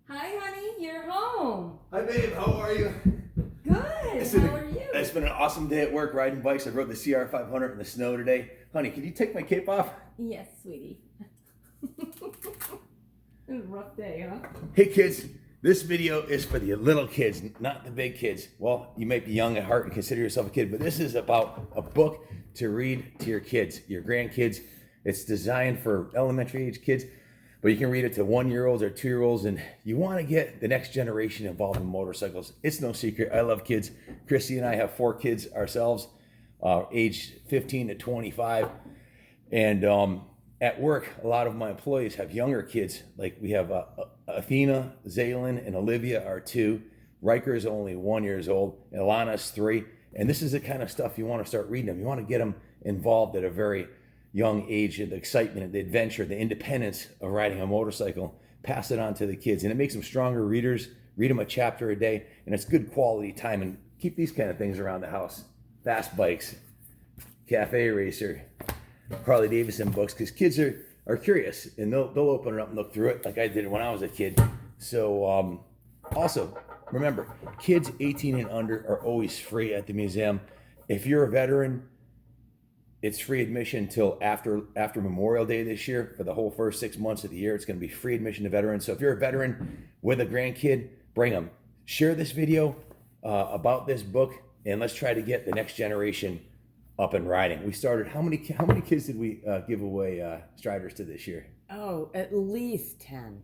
Hi, honey. You're home. Hi, babe. How are you? Good. How are you? It's been an awesome day at work riding bikes. I rode the CR 500 in the snow today. Honey, can you take my cape off? Yes, sweetie. It was a rough day, huh? Hey, kids. This video is for the little kids, not the big kids. Well, you might be young at heart and consider yourself a kid, but this is about a book to read to your kids, your grandkids. It's designed for elementary age kids, but you can read it to 1-year-olds or 2-year-olds, and you want to get the next generation involved in motorcycles. It's no secret. I love kids. Christy and I have 4 kids ourselves, aged 15 to 25. And at work, a lot of my employees have younger kids. Like we have Athena, Zaylin, and Olivia are 2. Riker is only 1 year old. And Alana's 3. And this is the kind of stuff you want to start reading them. You want to get them involved at a very young age, and the excitement, the adventure, the independence of riding a motorcycle. Pass it on to the kids, and it makes them stronger readers. Read them a chapter a day, and it's good quality time. And keep these kind of things around the house: fast bikes, cafe racer, Harley Davidson books, because kids are curious, and they'll open it up and look through it like I did when I was a kid. So also remember, kids 18 and under are always free at the museum. If you're a veteran, it's free admission till after Memorial Day this year. For the whole first 6 months of the year, it's going to be free admission to veterans. So if you're a veteran with a grandkid, bring them. Share this video about this book, and let's try to get the next generation up and riding. We started. How many kids did we give away Striders to this year? Oh, at least 10.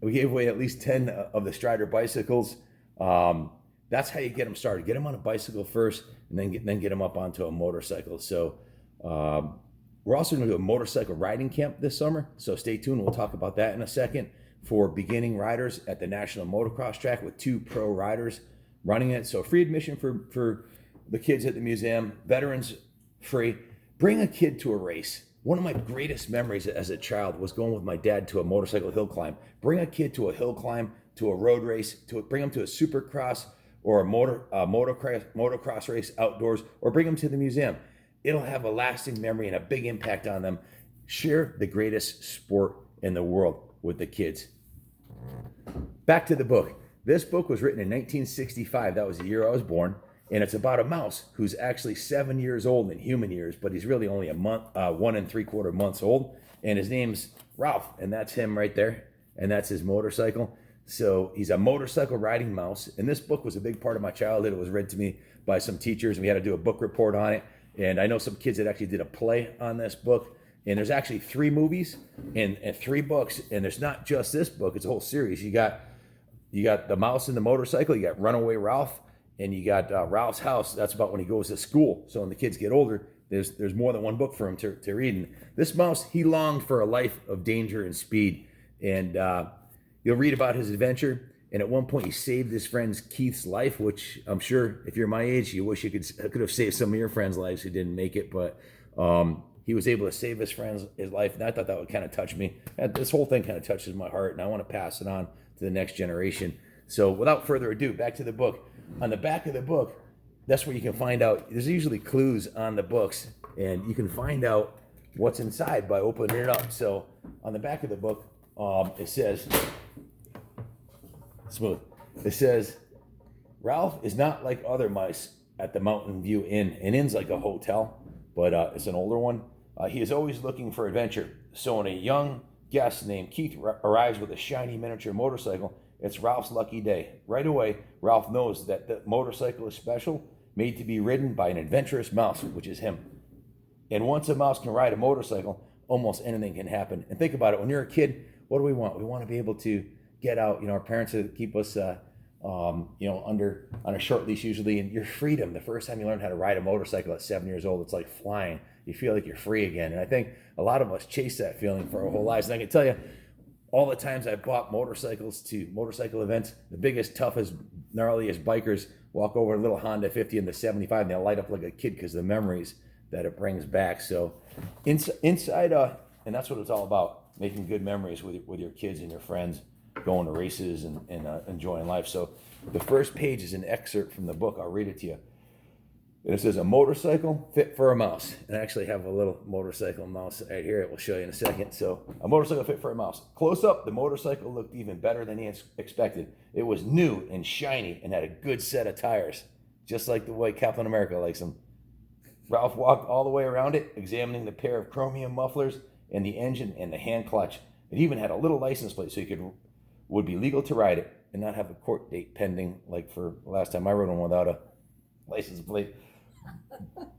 We gave away at least 10 of the Strider bicycles. That's how you get them started. Get them on a bicycle first, and then get them up onto a motorcycle. So we're also going to do a motorcycle riding camp this summer, so stay tuned. We'll talk about that in a second, for beginning riders at the National Motocross Track with 2 pro riders running it. So free admission for the kids at the museum, veterans free. Bring a kid to a race. One of my greatest memories as a child was going with my dad to a motorcycle hill climb. Bring a kid to a hill climb, to a road race, bring them to a supercross or a motocross race outdoors, or bring them to the museum. It'll have a lasting memory and a big impact on them. Share the greatest sport in the world with the kids. Back to the book. This book was written in 1965. That was the year I was born. And it's about a mouse who's actually 7 years old in human years, but he's really only 1 3/4 months old. And his name's Ralph, and that's him right there. And that's his motorcycle. So he's a motorcycle riding mouse. And this book was a big part of my childhood. It was read to me by some teachers, and we had to do a book report on it. And I know some kids that actually did a play on this book. And there's actually 3 movies and 3 books. And there's not just this book, it's a whole series. You got The Mouse and the Motorcycle, you got Runaway Ralph, and you got Ralph's House. That's about when he goes to school. So when the kids get older, there's more than one book for him to read. And this mouse, he longed for a life of danger and speed. And you'll read about his adventure. And at one point, he saved his friend's Keith's life, which I'm sure if you're my age, you wish you could have saved some of your friends' lives who didn't make it. But he was able to save his life, and I thought that would kind of touch me. And this whole thing kind of touches my heart, and I want to pass it on to the next generation. So without further ado, back to the book. On the back of the book, that's where you can find out. There's usually clues on the books, and you can find out what's inside by opening it up. So on the back of the book, it says... Smooth. It says, Ralph is not like other mice at the Mountain View Inn. An inn's like a hotel, but it's an older one. He is always looking for adventure. So when a young guest named Keith arrives with a shiny miniature motorcycle, it's Ralph's lucky day. Right away, Ralph knows that the motorcycle is special, made to be ridden by an adventurous mouse, which is him. And once a mouse can ride a motorcycle, almost anything can happen. And think about it. When you're a kid, what do we want? We want to be able to get out. Our parents would keep us, under on a short leash usually, and your freedom. The first time you learn how to ride a motorcycle at 7 years old, it's like flying. You feel like you're free again. And I think a lot of us chase that feeling for our whole lives. And I can tell you, all the times I've bought motorcycles to motorcycle events, the biggest, toughest, gnarliest bikers walk over a little Honda 50 and the 75, and they'll light up like a kid because of the memories that it brings back. So inside, and that's what it's all about, making good memories with your kids and your friends, going to races and enjoying life. So the first page is an excerpt from the book. I'll read it to you. And it says a motorcycle fit for a mouse. And I actually have a little motorcycle mouse right here. We'll show you in a second. So a motorcycle fit for a mouse. Close up, the motorcycle looked even better than he expected. It was new and shiny and had a good set of tires, just like the way Kaplan America likes them. Ralph walked all the way around it, examining the pair of chromium mufflers and the engine and the hand clutch. It even had a little license plate so he would be legal to ride it and not have a court date pending like for last time I rode one without a license plate.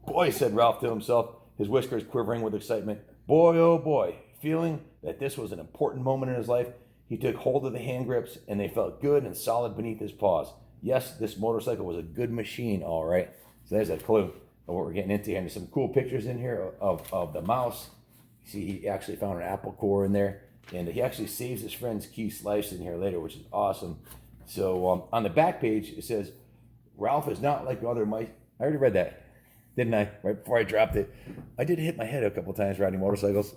Boy, said Ralph to himself, his whiskers quivering with excitement. Boy, oh boy, feeling that this was an important moment in his life, he took hold of the hand grips and they felt good and solid beneath his paws. Yes, this motorcycle was a good machine, all right. So there's a clue of what we're getting into here. And there's some cool pictures in here of the mouse. See, he actually found an apple core in there. And he actually saves his friend's key slice in here later, which is awesome. So on the back page, it says, Ralph is not like other mice. I already read that, didn't I? Right before I dropped it. I did hit my head a couple times riding motorcycles.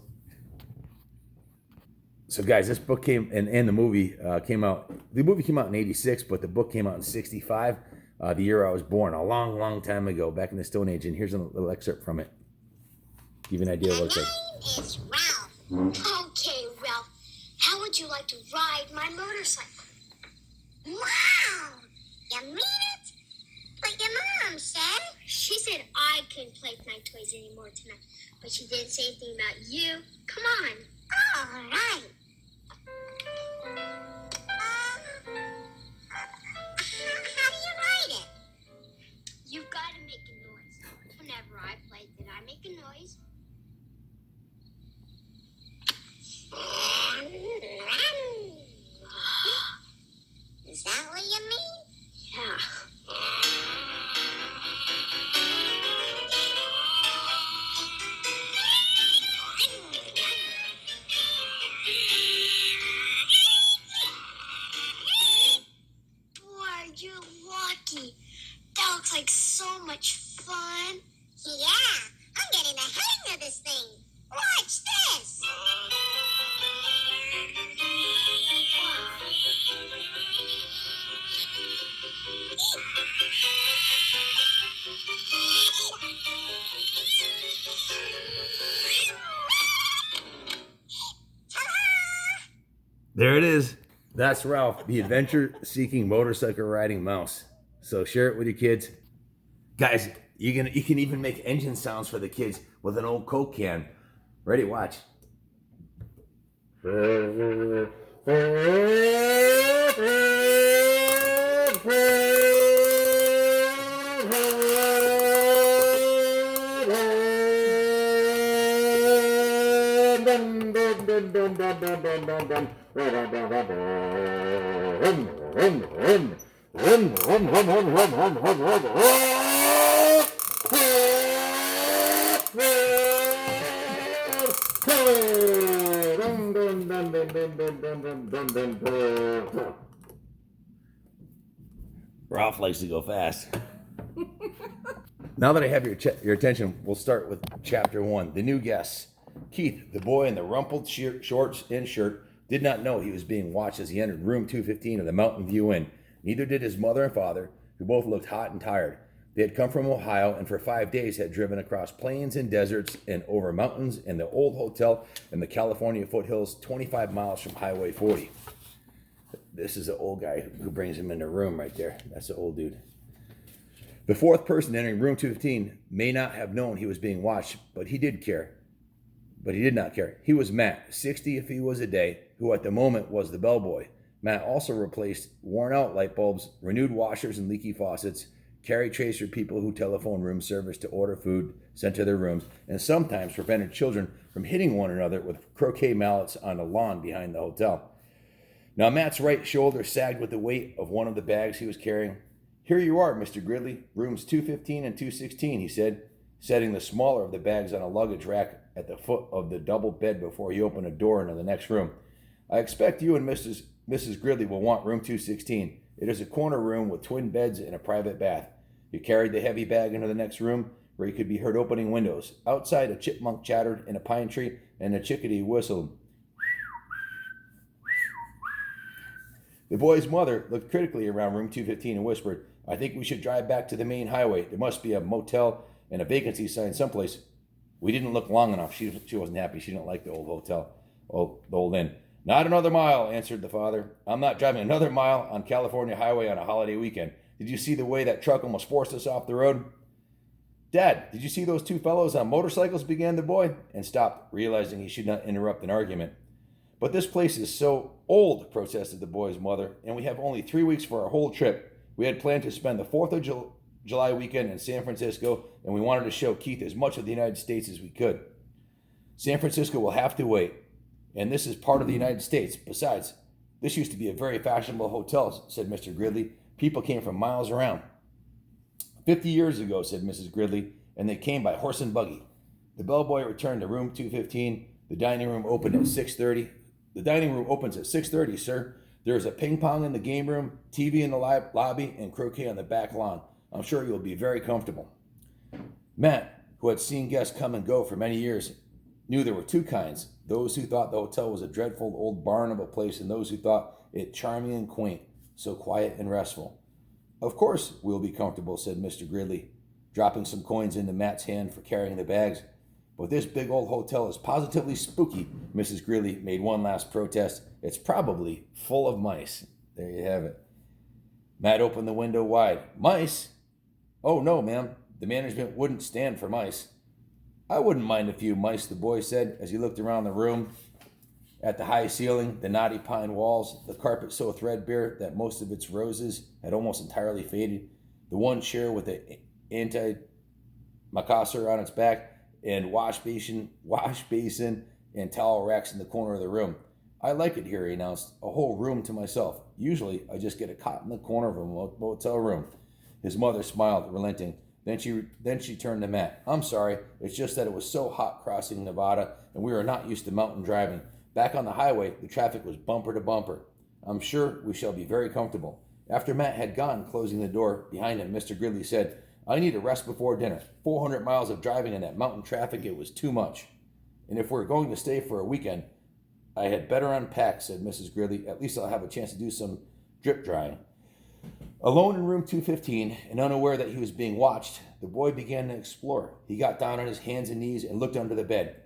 So guys, this book came, and the movie came out. The movie came out in 86, but the book came out in 65, the year I was born, a long, long time ago, back in the Stone Age. And here's a little excerpt from it. Give you an idea of what it says. My name is Ralph. Okay, Ralph. How would you like to ride my motorcycle? Wow! You mean it? Like your mom said. She said I couldn't play with my toys anymore tonight, but she didn't say anything about you. Come on. All right. How do you ride it? You've got to make a noise. Whenever I play, did I make a noise? Is that what you mean? Yeah. Boy, you're lucky. That looks like so much fun. Yeah, I'm getting the hang of this thing. Watch this. There it is. That's Ralph, the adventure-seeking motorcycle riding mouse. So share it with your kids. Guys, you can even make engine sounds for the kids with an old Coke can. Ready? Watch. Ralph likes to go fast. Now that I have your attention, we'll start with chapter 1. The new guests. Keith, the boy in the rumpled shorts and shirt, did not know he was being watched as he entered room 215 of the Mountain View Inn. Neither did his mother and father, who both looked hot and tired. They had come from Ohio and for 5 days had driven across plains and deserts and over mountains in the old hotel in the California foothills, 25 miles from Highway 40. This is the old guy who brings him in the room right there. That's the old dude. The fourth person entering room 215 may not have known he was being watched, but he did care. But he did not care. He was Matt, 60 if he was a day, who at the moment was the bellboy. Matt also replaced worn-out light bulbs, renewed washers and leaky faucets, carried trays for people who telephoned room service to order food sent to their rooms, and sometimes prevented children from hitting one another with croquet mallets on the lawn behind the hotel. Now Matt's right shoulder sagged with the weight of one of the bags he was carrying. Here you are, Mr. Gridley, rooms 215 and 216, he said, setting the smaller of the bags on a luggage rack at the foot of the double bed before he opened a door into the next room. I expect you and Mrs. Gridley will want room 216. It is a corner room with twin beds and a private bath. He carried the heavy bag into the next room where he could be heard opening windows. Outside, a chipmunk chattered in a pine tree and a chickadee whistled. The boy's mother looked critically around room 215 and whispered, "I think we should drive back to the main highway. There must be a motel and a vacancy sign someplace." We didn't look long enough. She wasn't happy. She didn't like the old hotel, the old inn. "Not another mile," answered the father. "I'm not driving another mile on California highway on a holiday weekend. Did you see the way that truck almost forced us off the road?" "Dad, did you see those two fellows on motorcycles?" began the boy, and stopped, realizing he should not interrupt an argument. "But this place is so old," protested the boy's mother, "and we have only 3 weeks for our whole trip. We had planned to spend the 4th of July weekend in San Francisco, and we wanted to show Keith as much of the United States as we could." "San Francisco will have to wait, and this is part of the United States. Besides, this used to be a very fashionable hotel," said Mr. Gridley. "People came from miles around." 50 years ago," said Mrs. Gridley, "and they came by horse and buggy." The bellboy returned to room 215. The dining room opened at 6:30. "The dining room opens at 6:30, sir. There is a ping pong in the game room, TV in the lobby, and croquet on the back lawn. I'm sure you'll be very comfortable." Matt, who had seen guests come and go for many years, knew there were two kinds: those who thought the hotel was a dreadful old barn of a place, and those who thought it charming and quaint, so quiet and restful. "Of course we'll be comfortable," said Mr. Gridley, dropping some coins into Matt's hand for carrying the bags. "But this big old hotel is positively spooky." Mrs. Gridley made one last protest. "It's probably full of mice." There you have it. Matt opened the window wide. "Mice? Oh, no, ma'am. The management wouldn't stand for mice." "I wouldn't mind a few mice," the boy said as he looked around the room at the high ceiling, the knotty pine walls, the carpet so threadbare that most of its roses had almost entirely faded, the one chair with the anti-macassar on its back, and wash basin and towel racks in the corner of the room. "I like it here," he announced. "A whole room to myself. Usually I just get a cot in the corner of a motel room." His mother smiled, relenting. Then she turned to Matt. "I'm sorry. It's just that it was so hot crossing Nevada, and we are not used to mountain driving. Back on the highway, the traffic was bumper to bumper. I'm sure we shall be very comfortable." After Matt had gone, closing the door behind him, Mr. Gridley said, "I need a rest before dinner. 400 miles of driving in that mountain traffic, it was too much. And if we're going to stay for a weekend, I had better unpack," said Mrs. Gridley. "At least I'll have a chance to do some drip drying." Alone in room 215 and unaware that he was being watched, the boy began to explore. He got down on his hands and knees and looked under the bed.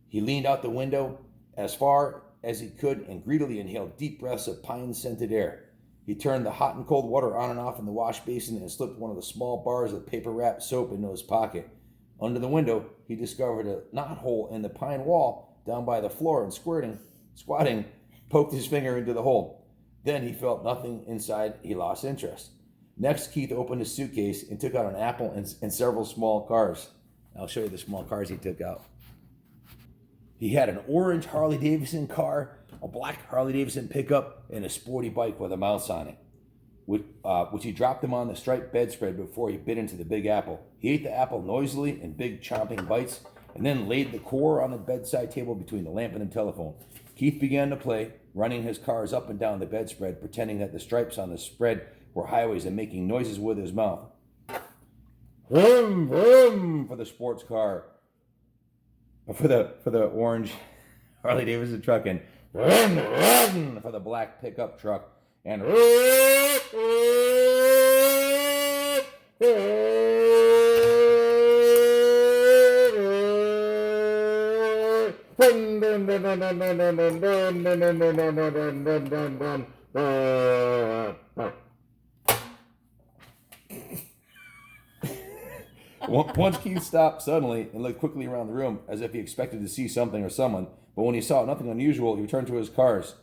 He leaned out the window as far as he could and greedily inhaled deep breaths of pine-scented air. He turned the hot and cold water on and off in the wash basin and slipped one of the small bars of paper-wrapped soap into his pocket. Under the window, he discovered a knothole in the pine wall down by the floor and squatting, poked his finger into the hole. Then he felt nothing inside. He lost interest. Next, Keith opened his suitcase and took out an apple and several small cars. I'll show you the small cars he took out. He had an orange Harley-Davidson car, a black Harley-Davidson pickup, and a sporty bike with a mouse on it, which he dropped them on the striped bedspread before he bit into the big apple. He ate the apple noisily in big chomping bites, and then laid the core on the bedside table between the lamp and the telephone. Keith began to play, running his cars up and down the bedspread, pretending that the stripes on the spread were highways and making noises with his mouth. Vroom, vroom for the sports car, for the orange Harley Davidson truck, and vroom, vroom for the black pickup truck, and Once Keith stopped suddenly and looked quickly around the room as if he expected to see something or someone, but when he saw nothing unusual, he returned to his cars.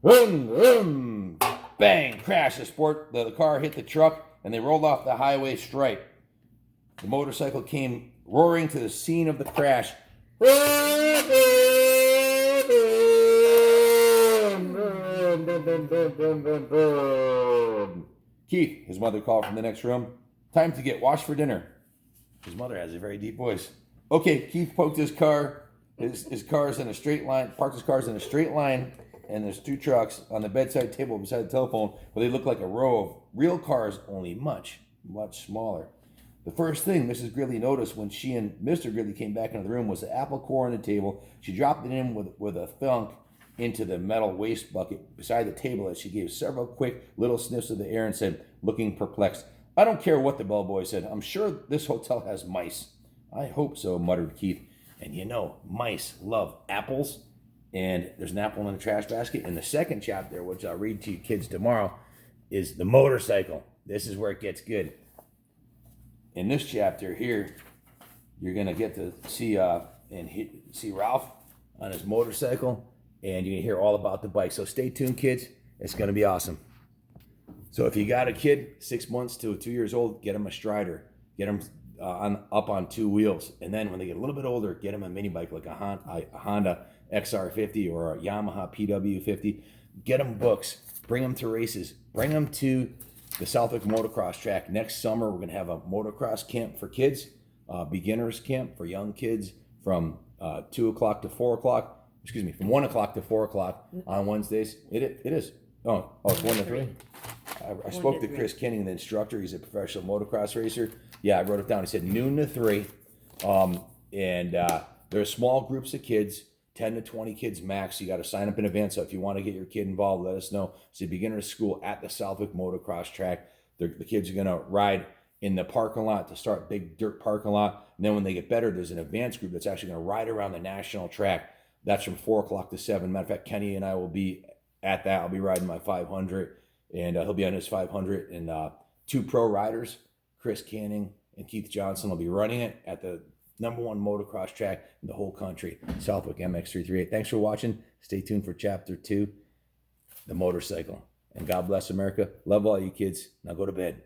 Vroom, vroom. Bang! Crash! The car hit the truck, and they rolled off the highway stripe. The motorcycle came roaring to the scene of the crash. "Keith," his mother called from the next room. "Time to get washed for dinner." His mother has a very deep voice. "Okay." Keith poked his cars in a straight line, parked his cars in a straight line, and there's two trucks on the bedside table beside the telephone, where they look like a row of real cars, only much, much smaller. The first thing Mrs. Gridley noticed when she and Mr. Gridley came back into the room was the apple core on the table. She dropped it in with a thunk into the metal waste bucket beside the table as she gave several quick little sniffs of the air and said, looking perplexed, "I don't care what the bellboy said. I'm sure this hotel has mice." "I hope so," muttered Keith. And you know, mice love apples. And there's an apple in the trash basket. And the second chapter, which I'll read to you kids tomorrow, is the motorcycle. This is where it gets good. In this chapter here, you're going to get to see see Ralph on his motorcycle, and you're going to hear all about the bike. So stay tuned, kids. It's going to be awesome. So if you got a kid 6 months to 2 years old, get him a Strider. Get him up on 2 wheels. And then when they get a little bit older, get them a mini bike like a Honda XR50 or a Yamaha PW50. Get them books. Bring them to races. Bring them to the Southwick Motocross track. Next summer, we're going to have a motocross camp for kids, beginners camp for young kids from 2 o'clock to 4 o'clock. Excuse me, from 1 o'clock to 4 o'clock on Wednesdays. It is. Oh, it's 1 to 3. I spoke to Chris Kenning, the instructor. He's a professional motocross racer. Yeah, I wrote it down. He said noon to 3. There's small groups of kids, 10 to 20 kids max. You got to sign up in advance. So if you want to get your kid involved, let us know. It's a beginner school at the Southwick Motocross track. The kids are going to ride in the parking lot to start, big dirt parking lot. And then when they get better, there's an advanced group that's actually going to ride around the national track. That's from 4 o'clock to 7. Matter of fact, Kenny and I will be at that. I'll be riding my 500, and he'll be on his 500. And 2 pro riders, Chris Canning and Keith Johnson, will be running it at the #1 motocross track in the whole country, Southwick MX338. Thanks for watching. Stay tuned for chapter 2, the motorcycle. And God bless America. Love all you kids. Now go to bed.